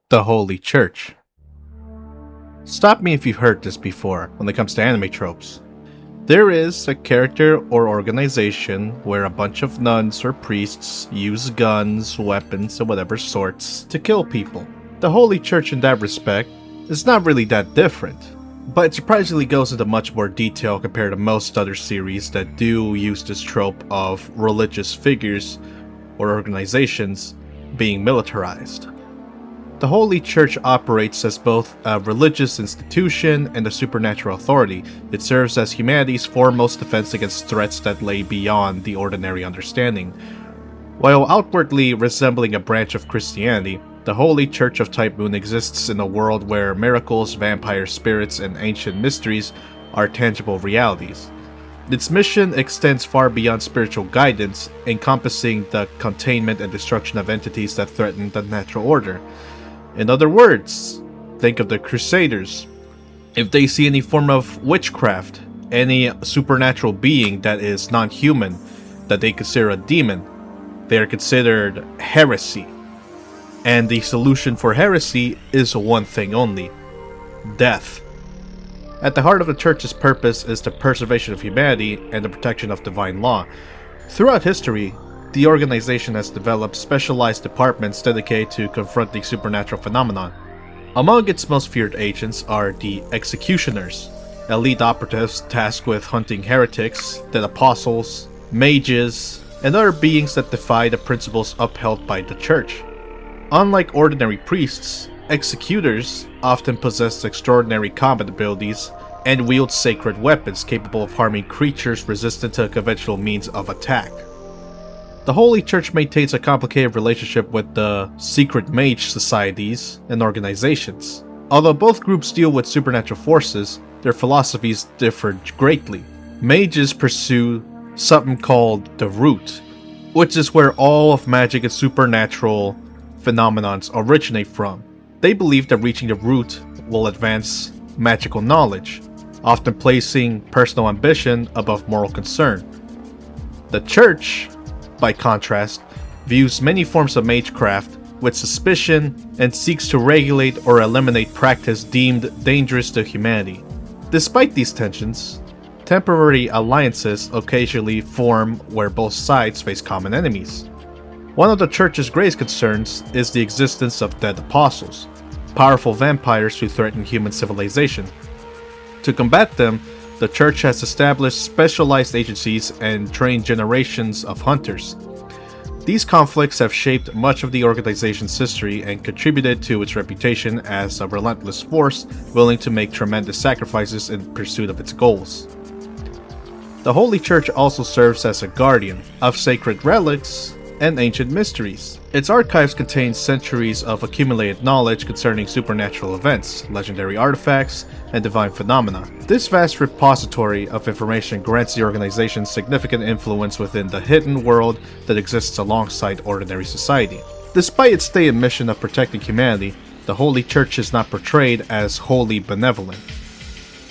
The Holy Church. Stop me if you've heard this before when it comes to anime tropes. There is a character or organization where a bunch of nuns or priests use guns, weapons, and whatever sorts to kill people. The Holy Church in that respect is not really that different, but it surprisingly goes into much more detail compared to most other series that do use this trope of religious figures or organizations being militarized. The Holy Church operates as both a religious institution and a supernatural authority. It serves as humanity's foremost defense against threats that lay beyond the ordinary understanding. While outwardly resembling a branch of Christianity, the Holy Church of Type Moon exists in a world where miracles, vampire spirits, and ancient mysteries are tangible realities. Its mission extends far beyond spiritual guidance, encompassing the containment and destruction of entities that threaten the natural order. In other words, think of the Crusaders. If they see any form of witchcraft, any supernatural being that is non-human, that they consider a demon, they are considered heresy. And the solution for heresy is one thing only: death. At the heart of the Church's purpose is the preservation of humanity and the protection of divine law. Throughout history, the organization has developed specialized departments dedicated to confronting supernatural phenomenon. Among its most feared agents are the Executioners, elite operatives tasked with hunting heretics, dead apostles, mages, and other beings that defy the principles upheld by the Church. Unlike ordinary priests, Executors often possess extraordinary combat abilities and wield sacred weapons capable of harming creatures resistant to conventional means of attack. The Holy Church maintains a complicated relationship with the secret mage societies and organizations. Although both groups deal with supernatural forces, their philosophies differ greatly. Mages pursue something called the Root, which is where all of magic and supernatural phenomenons originate from. They believe that reaching the Root will advance magical knowledge, often placing personal ambition above moral concern. The Church, by contrast, views many forms of magecraft with suspicion and seeks to regulate or eliminate practice deemed dangerous to humanity. Despite these tensions, temporary alliances occasionally form where both sides face common enemies. One of the Church's greatest concerns is the existence of dead apostles, powerful vampires who threaten human civilization. To combat them, the Church has established specialized agencies and trained generations of hunters. These conflicts have shaped much of the organization's history and contributed to its reputation as a relentless force willing to make tremendous sacrifices in pursuit of its goals. The Holy Church also serves as a guardian of sacred relics and ancient mysteries. Its archives contain centuries of accumulated knowledge concerning supernatural events, legendary artifacts, and divine phenomena. This vast repository of information grants the organization significant influence within the hidden world that exists alongside ordinary society. Despite its stated mission of protecting humanity, the Holy Church is not portrayed as wholly benevolent.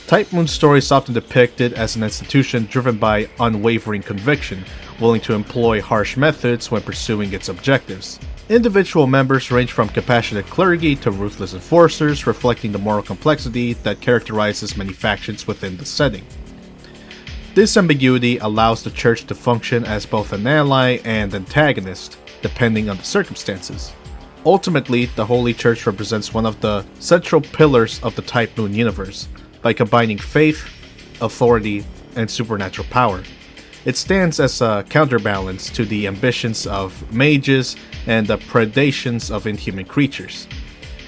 Type Moon story is often depicted as an institution driven by unwavering conviction, willing to employ harsh methods when pursuing its objectives. Individual members range from compassionate clergy to ruthless enforcers, reflecting the moral complexity that characterizes many factions within the setting. This ambiguity allows the Church to function as both an ally and antagonist, depending on the circumstances. Ultimately, the Holy Church represents one of the central pillars of the Type Moon universe, by combining faith, authority, and supernatural power. It stands as a counterbalance to the ambitions of mages and the predations of inhuman creatures.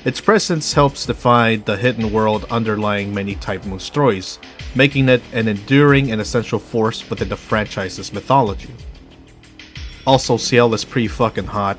Its presence helps define the hidden world underlying many Type Moon stories, making it an enduring and essential force within the franchise's mythology. Also, Ciel is pretty fucking hot.